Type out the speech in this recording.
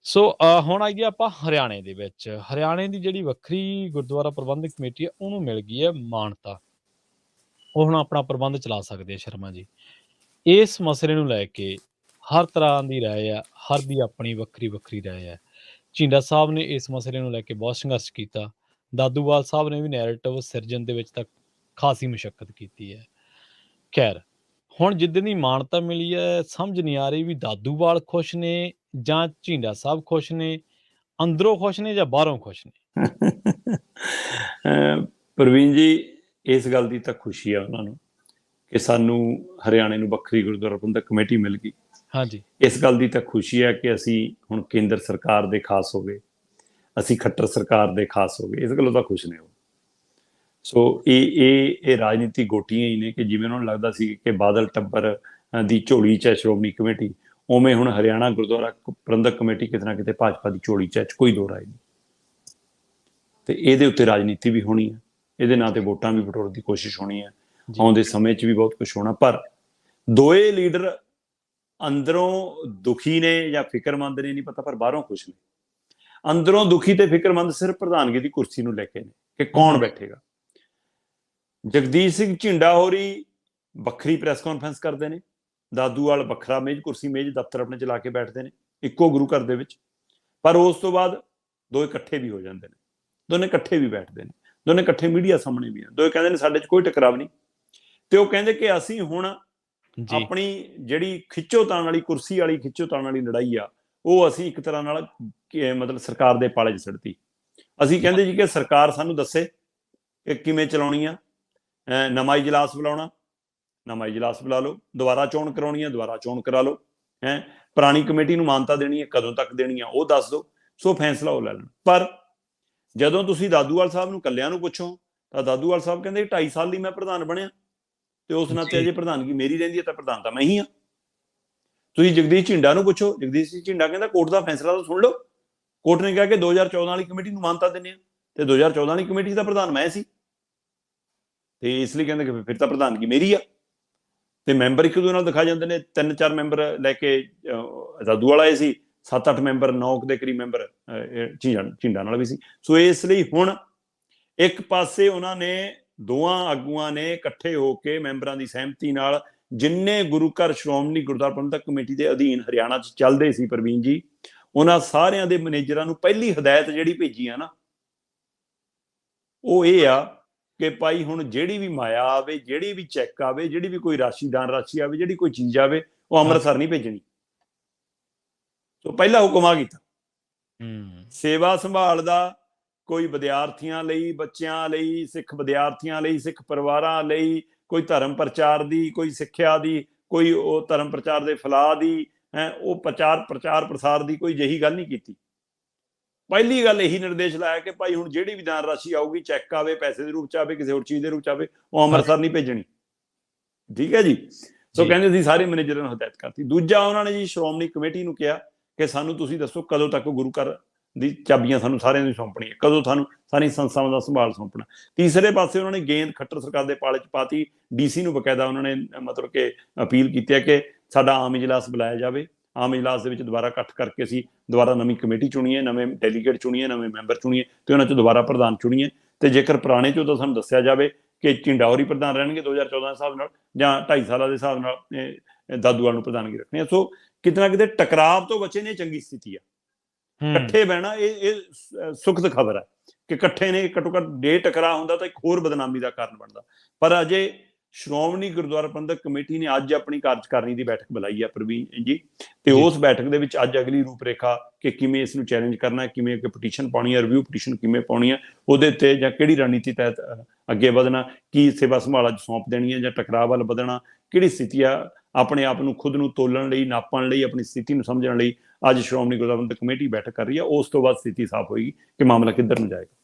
ਸੋ ਹੁਣ ਆਈਏ ਆਪਾਂ ਹਰਿਆਣੇ ਦੇ ਵਿੱਚ। ਹਰਿਆਣੇ ਦੀ ਜਿਹੜੀ ਵੱਖਰੀ ਗੁਰਦੁਆਰਾ ਪ੍ਰਬੰਧਕ ਕਮੇਟੀ ਹੈ, ਉਹਨੂੰ ਮਿਲ ਗਈ ਹੈ ਮਾਨਤਾ। ਉਹ ਹੁਣ ਆਪਣਾ ਪ੍ਰਬੰਧ ਚਲਾ ਸਕਦੇ ਆ ਸ਼ਰਮਾ ਜੀ। ਇਸ ਮਸਲੇ ਨੂੰ ਲੈ ਕੇ ਹਰ ਤਰ੍ਹਾਂ ਦੀ ਰਾਏ ਆ, ਹਰ ਦੀ ਆਪਣੀ ਵੱਖਰੀ-ਵੱਖਰੀ ਰਾਏ ਹੈ। ਝੀਂਡਾ ਸਾਹਿਬ ਨੇ ਇਸ ਮਸਲੇ ਨੂੰ ਲੈ ਕੇ ਬਹੁਤ ਸੰਘਰਸ਼ ਕੀਤਾ। ਦਾਦੂਵਾਲ ਸਾਹਿਬ ਨੇ ਵੀ ਨੈਰੇਟਿਵ ਸਿਰਜਣ ਦੇ ਵਿੱਚ ਤਾਂ ਖਾਸੀ ਮੁਸ਼ੱਕਤ ਕੀਤੀ ਹੈ। ਖੈਰ, ਹੁਣ ਜਿੱਦਣ ਦੀ ਮਾਨਤਾ ਮਿਲੀ ਹੈ, ਸਮਝ ਨਹੀਂ ਆ ਰਹੀ ਵੀ ਦਾਦੂਵਾਲ ਖੁਸ਼ ਨੇ ਜਾਂ ਝੀਂਡਾ ਸਾਹਿਬ ਖੁਸ਼ ਨੇ, ਅੰਦਰੋਂ ਖੁਸ਼ ਨੇ ਜਾਂ ਬਾਹਰੋਂ ਖੁਸ਼ ਨੇ? ਪ੍ਰਵੀਨ ਜੀ, ਇਸ ਗੱਲ ਦੀ ਤਾਂ ਖੁਸ਼ੀ ਆ ਉਹਨਾਂ ਨੂੰ ਕਿ ਸਾਨੂੰ ਹਰਿਆਣੇ ਨੂੰ ਵੱਖਰੀ ਗੁਰਦੁਆਰਾ ਪ੍ਰਬੰਧਕ ਕਮੇਟੀ ਮਿਲ ਗਈ। ਹਾਂਜੀ। ਇਸ ਗੱਲ ਦੀ ਤਾਂ ਖੁਸ਼ੀ ਹੈ ਕਿ ਅਸੀਂ ਹੁਣ ਕੇਂਦਰ ਸਰਕਾਰ ਦੇ ਖਾਸ ਹੋ ਗਏ, ਅਸੀਂ ਖੱਟਰ ਸਰਕਾਰ ਦੇ ਖਾਸ ਹੋ ਗਏ, ਇਸ ਗੱਲੋਂ ਤਾਂ ਖੁਸ਼ ਨੇ ਉਹ। ਸੋ ਇਹ ਰਾਜਨੀਤੀ ਗੋਟੀਆਂ ਹੀ ਨੇ ਕਿ ਜਿਵੇਂ ਉਹਨਾਂ ਨੂੰ ਲੱਗਦਾ ਸੀ ਕਿ ਬਾਦਲ ਟੱਬਰ ਦੀ ਝੋਲੀ 'ਚ ਹੈ ਸ਼੍ਰੋਮਣੀ ਕਮੇਟੀ, ਉਵੇਂ ਹੁਣ ਹਰਿਆਣਾ ਗੁਰਦੁਆਰਾ ਪ੍ਰਬੰਧਕ ਕਮੇਟੀ ਕਿਤੇ ਨਾ ਕਿਤੇ ਭਾਜਪਾ ਦੀ ਝੋਲੀ 'ਚ ਹੈ, ਕੋਈ ਦੋ ਰਾਏ ਨਹੀਂ। ਤੇ ਇਹਦੇ ਉੱਤੇ ਰਾਜਨੀਤੀ ਵੀ ਹੋਣੀ ਹੈ, ਇਹਦੇ ਨਾਂ ਤੇ ਵੋਟਾਂ ਵੀ ਬਟੋਰਨ ਦੀ ਕੋਸ਼ਿਸ਼ ਹੋਣੀ ਹੈ, ਆਉਂਦੇ ਸਮੇਂ 'ਚ ਵੀ ਬਹੁਤ ਕੁਛ ਹੋਣਾ। ਪਰ ਦੋਏ ਲੀਡਰ ਅੰਦਰੋਂ ਦੁਖੀ ਨੇ ਜਾਂ ਫਿਕਰਮੰਦ ਨੇ ਨਹੀਂ ਪਤਾ, ਪਰ ਬਾਹਰੋਂ ਖੁਸ਼ ਨੇ। ਅੰਦਰੋਂ ਦੁਖੀ ਤੇ ਫਿਕਰਮੰਦ ਸਿਰਫ ਪ੍ਰਧਾਨਗੀ ਦੀ ਕੁਰਸੀ ਨੂੰ ਲੈ ਕੇ ਨੇ ਕਿ ਕੌਣ ਬੈਠੇਗਾ। ਜਗਦੀਸ਼ ਸਿੰਘ ਝਿੰਡਾ ਹੋਰੀ ਵੱਖਰੀ ਪ੍ਰੈਸ ਕਾਨਫਰੰਸ ਕਰਦੇ ਨੇ, ਦਾਦੂਵਾਲ ਵੱਖਰਾ ਮੇਜ਼ ਕੁਰਸੀ ਮੇਜ਼ ਦਫ਼ਤਰ ਆਪਣੇ ਚਲਾ ਕੇ ਬੈਠਦੇ ਨੇ ਇੱਕੋ ਗੁਰੂ ਘਰ ਦੇ ਵਿੱਚ। ਪਰ ਉਸ ਤੋਂ ਬਾਅਦ ਦੋ ਇਕੱਠੇ ਵੀ ਹੋ ਜਾਂਦੇ ਨੇ, ਦੋਨੇ ਇਕੱਠੇ ਵੀ ਬੈਠਦੇ ਨੇ, ਦੋਨੇ ਇਕੱਠੇ ਮੀਡੀਆ ਸਾਹਮਣੇ ਵੀ ਆ, ਦੋਏ ਕਹਿੰਦੇ ਨੇ ਸਾਡੇ 'ਚ ਕੋਈ ਟਕਰਾਵ ਨਹੀਂ। ਤੇ ਉਹ ਕਹਿੰਦੇ ਕਿ ਅਸੀਂ ਹੁਣ ਆਪਣੀ ਜਿਹੜੀ ਖਿੱਚੋਤਾਣ ਵਾਲੀ ਕੁਰਸੀ ਵਾਲੀ ਖਿੱਚੋਤਾਣ ਵਾਲੀ ਲੜਾਈ ਆ, ਉਹ ਅਸੀਂ ਇੱਕ ਤਰ੍ਹਾਂ ਨਾਲ ਮਤਲਬ ਸਰਕਾਰ ਦੇ ਪਾਲੇ 'ਚ ਸਿੱਟਤੀ। ਅਸੀਂ ਕਹਿੰਦੇ ਜੀ ਕਿ ਸਰਕਾਰ ਸਾਨੂੰ ਦੱਸੇ ਕਿ ਕਿਵੇਂ ਚਲਾਉਣੀ ਆ, ਨਵਾਂ ਇਜਲਾਸ ਬੁਲਾਉਣਾ, ਨਵਾਂ ਇਜਲਾਸ ਬੁਲਾ ਲਓ, ਦੁਬਾਰਾ ਚੋਣ ਕਰਾਉਣੀ ਆ, ਦੁਬਾਰਾ ਚੋਣ ਕਰਾ ਲਓ, ਪੁਰਾਣੀ ਕਮੇਟੀ ਨੂੰ ਮਾਨਤਾ ਦੇਣੀ ਹੈ, ਕਦੋਂ ਤੱਕ ਦੇਣੀ ਆ ਉਹ ਦੱਸ ਦਿਓ। ਸੋ ਫੈਸਲਾ ਉਹ ਲੈ ਲੈਣ। ਪਰ ਜਦੋਂ ਤੁਸੀਂ ਦਾਦੂਵਾਲ ਸਾਹਿਬ ਨੂੰ ਇਕੱਲਿਆਂ ਨੂੰ ਪੁੱਛੋ ਤਾਂ ਦਾਦੂਵਾਲ ਸਾਹਿਬ ਕਹਿੰਦੇ 2.5 ਸਾਲ ਲਈ ਮੈਂ ਪ੍ਰਧਾਨ ਬਣਿਆ ਤੇ ਉਸ ਨਾਤੇ ਅਜੇ ਪ੍ਰਧਾਨਗੀ ਮੇਰੀ ਰਹਿੰਦੀ ਹੈ ਤਾਂ ਪ੍ਰਧਾਨ ਤਾਂ ਮੈਂ ਹੀ ਹਾਂ। ਤੁਸੀਂ ਜਗਦੀਸ਼ ਝਿੰਡਾ ਨੂੰ ਪੁੱਛੋ, ਜਗਦੀਸ਼ ਝਿੰਡਾ ਕਹਿੰਦਾ ਕੋਰਟ ਦਾ ਫੈਸਲਾ ਤਾਂ ਸੁਣ ਲਓ, ਕੋਰਟ ਨੇ ਕਿਹਾ ਕਿ 2014 ਵਾਲੀ ਕਮੇਟੀ ਨੂੰ ਮਾਨਤਾ ਦਿੰਦੇ ਆ ਤੇ 2014 ਵਾਲੀ ਕਮੇਟੀ ਦਾ ਪ੍ਰਧਾਨ ਮੈਂ ਸੀ, ਤੇ ਇਸ ਲਈ ਕਹਿੰਦੇ ਕਿ ਫਿਰ ਤਾਂ ਪ੍ਰਧਾਨਗੀ ਮੇਰੀ ਆ। ਤੇ ਮੈਂਬਰ ਇੱਕ ਦੂਜੇ ਨਾਲ ਦਿਖਾ ਜਾਂਦੇ ਨੇ, 3-4 ਮੈਂਬਰ ਲੈ ਕੇ ਦਾਦੂਵਾਲ ਆਏ ਸੀ, 7-8 ਮੈਂਬਰ 9 ਦੇ ਕਰੀਬ ਮੈਂਬਰ ਝਿੰਡਾ ਨਾਲ ਵੀ ਸੀ। ਸੋ ਇਸ ਲਈ ਹੁਣ ਇੱਕ ਪਾਸੇ ਉਹਨਾਂ ਨੇ ਦੋਵਾਂ ਆਗੂਆਂ ਨੇ ਇਕੱਠੇ ਹੋ ਕੇ ਮੈਂਬਰਾਂ ਦੀ ਸਹਿਮਤੀ ਨਾਲ ਜਿੰਨੇ ਗੁਰੂ ਘਰ ਸ਼੍ਰੋਮਣੀ ਗੁਰਦੁਆਰਾ ਪ੍ਰਬੰਧਕ ਕਮੇਟੀ ਦੇ ਅਧੀਨ ਹਰਿਆਣਾ 'ਚ ਚੱਲਦੇ ਸੀ ਪ੍ਰਵੀਨ ਜੀ, ਉਹਨਾਂ ਸਾਰਿਆਂ ਦੇ ਮੈਨੇਜਰਾਂ ਨੂੰ ਪਹਿਲੀ ਹਦਾਇਤ ਜਿਹੜੀ ਭੇਜੀ ਆ ਨਾ, ਉਹ ਇਹ ਆ ਕਿ ਭਾਈ ਹੁਣ ਜਿਹੜੀ ਵੀ ਮਾਇਆ ਆਵੇ, ਜਿਹੜੀ ਵੀ ਚੈੱਕ ਆਵੇ, ਜਿਹੜੀ ਵੀ ਕੋਈ ਰਾਸ਼ੀ ਦਾਨ ਰਾਸ਼ੀ ਆਵੇ, ਜਿਹੜੀ ਕੋਈ ਚੀਜ਼ ਆਵੇ, ਉਹ ਅੰਮ੍ਰਿਤਸਰ ਨਹੀਂ ਭੇਜਣੀ। ਸੋ ਪਹਿਲਾ ਹੁਕਮ ਆ ਕੀਤਾ। ਸੇਵਾ ਸੰਭਾਲ ਦਾ ਕੋਈ ਵਿਦਿਆਰਥੀਆਂ ਲਈ, ਬੱਚਿਆਂ ਲਈ, ਸਿੱਖ ਵਿਦਿਆਰਥੀਆਂ ਲਈ, ਸਿੱਖ ਪਰਿਵਾਰਾਂ ਲਈ, ਕੋਈ ਧਰਮ ਪ੍ਰਚਾਰ ਦੀ, ਕੋਈ ਸਿੱਖਿਆ ਦੀ, ਕੋਈ ਉਹ ਧਰਮ ਪ੍ਰਚਾਰ ਦੇ ਫੈਲਾਅ ਦੀ, ਉਹ ਪ੍ਰਚਾਰ ਪ੍ਰਸਾਰ ਦੀ ਕੋਈ ਜਿਹੀ ਗੱਲ ਨਹੀਂ ਕੀਤੀ। ਪਹਿਲੀ ਗੱਲ ਇਹੀ ਨਿਰਦੇਸ਼ ਲਾਇਆ ਕਿ ਭਾਈ ਹੁਣ ਜਿਹੜੀ ਵੀ ਦਾਨ ਰਾਸ਼ੀ ਆਊਗੀ, ਚੈੱਕ ਆਵੇ, ਪੈਸੇ ਦੇ ਰੂਪ 'ਚ ਆਵੇ, ਕਿਸੇ ਹੋਰ ਚੀਜ਼ ਦੇ ਰੂਪ 'ਚ ਆਵੇ, ਉਹ ਅੰਮ੍ਰਿਤਸਰ ਨਹੀਂ ਭੇਜਣੀ। ਠੀਕ ਹੈ ਜੀ। ਸੋ ਕਹਿੰਦੇ ਅਸੀਂ ਸਾਰੇ ਮੈਨੇਜਰਾਂ ਨੂੰ ਹਦਾਇਤ ਕਰਤੀ। ਦੂਜਾ ਉਹਨਾਂ ਨੇ ਜੀ ਸ਼੍ਰੋਮਣੀ ਕਮੇਟੀ ਨੂੰ ਕਿਹਾ ਕਿ ਸਾਨੂੰ ਤੁਸੀਂ ਦੱਸੋ ਕਦੋਂ ਤੱਕ ਗੁਰੂ ਘਰ ਦੀ ਚਾਬੀਆਂ ਸਾਨੂੰ ਸਾਰਿਆਂ ਨੂੰ ਸੌਂਪਣੀਆਂ, ਕਦੋਂ ਤੁਹਾਨੂੰ ਸਾਰੀਆਂ ਸੰਸਥਾਵਾਂ ਦਾ ਸੰਭਾਲ ਸੌਂਪਣਾ। ਤੀਸਰੇ ਪਾਸੇ ਉਹਨਾਂ ਨੇ ਗੇਂਦ ਖੱਟਰ ਸਰਕਾਰ ਦੇ ਪਾਲੇ 'ਚ ਪਾਤੀ। DC ਨੂੰ ਬਕਾਇਦਾ ਉਹਨਾਂ ਨੇ ਮਤਲਬ ਕਿ ਅਪੀਲ ਕੀਤੀ ਹੈ ਕਿ ਸਾਡਾ ਆਮ ਇਜਲਾਸ ਬੁਲਾਇਆ ਜਾਵੇ, ਆਮ ਇਜਲਾਸ ਦੇ ਵਿੱਚ ਦੁਬਾਰਾ ਇਕੱਠ ਕਰਕੇ ਅਸੀਂ ਦੁਬਾਰਾ ਨਵੀਂ ਕਮੇਟੀ ਚੁਣੀਏ, ਨਵੇਂ ਡੈਲੀਗੇਟ ਚੁਣੀਏ, ਨਵੇਂ ਮੈਂਬਰ ਚੁਣੀਏ ਤੇ ਉਹਨਾਂ 'ਚ ਦੁਬਾਰਾ ਪ੍ਰਧਾਨ ਚੁਣੀਏ। ਤੇ ਜੇਕਰ ਪੁਰਾਣੇ 'ਚੋਂ ਤਾਂ ਸਾਨੂੰ ਦੱਸਿਆ ਜਾਵੇ ਕਿ ਝਿੰਡਾ ਹੋਰੀ ਪ੍ਰਧਾਨ ਰਹਿਣਗੇ 2014 ਦੇ ਹਿਸਾਬ ਨਾਲ, ਜਾਂ 2.5 ਸਾਲਾਂ ਦੇ ਹਿਸਾਬ ਨਾਲ ਦਾਦੂਵਾਲ ਨੂੰ ਪ੍ਰਧਾਨਗੀ ਰੱਖਣੀ ਹੈ। ਸੋ ਕਿਤੇ ਨਾ ਕਿਤੇ ਟਕਰਾਵ ਤੋਂ ਬਚੇ ਨੇ, ਚੰਗੀ ਸਥਿਤੀ ਆ। ਇਕੱਠੇ ਬਹਿਣਾ ਇਹ ਸੁੱਖ ਦੀ ਖਬਰ ਹੈ ਕਿ ਇਕੱਠੇ ਨੇ। ਘੱਟੋ ਘੱਟ ਜੇ ਟਕਰਾਅ ਹੁੰਦਾ ਤਾਂ ਇੱਕ ਹੋਰ ਬਦਨਾਮੀ ਦਾ ਕਾਰਨ ਬਣਦਾ। ਪਰ ਅਜੇ ਸ਼੍ਰੋਮਣੀ ਗੁਰਦੁਆਰਾ ਪ੍ਰਬੰਧਕ ਕਮੇਟੀ ਨੇ ਅੱਜ ਆਪਣੀ ਕਾਰਜਕਾਰਨੀ ਦੀ ਬੈਠਕ ਬੁਲਾਈ ਹੈ ਪ੍ਰਵੀਨ ਜੀ, ਤੇ ਉਸ ਬੈਠਕ ਦੇ ਵਿੱਚ ਅੱਜ ਅਗਲੀ ਰੂਪਰੇਖਾ ਕਿ ਕਿਵੇਂ ਇਸ ਨੂੰ ਚੈਲੰਜ ਕਰਨਾ, ਕਿਵੇਂ ਅੱਗੇ ਪਟੀਸ਼ਨ ਪਾਉਣੀ ਹੈ, ਰਿਵਿਊ ਪਟੀਸ਼ਨ ਕਿਵੇਂ ਪਾਉਣੀ ਹੈ, ਉਹਦੇ ਤੇ ਜਾਂ ਕਿਹੜੀ ਰਣਨੀਤੀ ਤਹਿਤ ਅੱਗੇ ਵਧਣਾ, ਕੀ ਸੇਵਾ ਸੰਭਾਲ ਅੱਜ ਸੌਂਪ ਦੇਣੀ ਹੈ ਜਾਂ ਟਕਰਾਅ ਵੱਲ ਵਧਣਾ, ਕਿਹੜੀ ਸਥਿਤੀ ਆ, ਆਪਣੇ ਆਪ ਨੂੰ ਖੁਦ ਨੂੰ ਤੋਲਣ ਲਈ, ਨਾਪਣ ਲਈ, ਆਪਣੀ ਸਥਿਤੀ ਨੂੰ ਸਮਝਣ ਲਈ ਅੱਜ ਸ਼੍ਰੋਮਣੀ ਗੁਰਦੁਆਰਾ ਪ੍ਰਬੰਧਕ ਕਮੇਟੀ ਬੈਠਕ ਕਰ ਰਹੀ ਹੈ। ਉਸ ਤੋਂ ਬਾਅਦ ਸਥਿਤੀ ਸਾਫ਼ ਹੋਏਗੀ ਕਿ ਮਾਮਲਾ ਕਿੱਧਰ ਨੂੰ ਜਾਏਗਾ।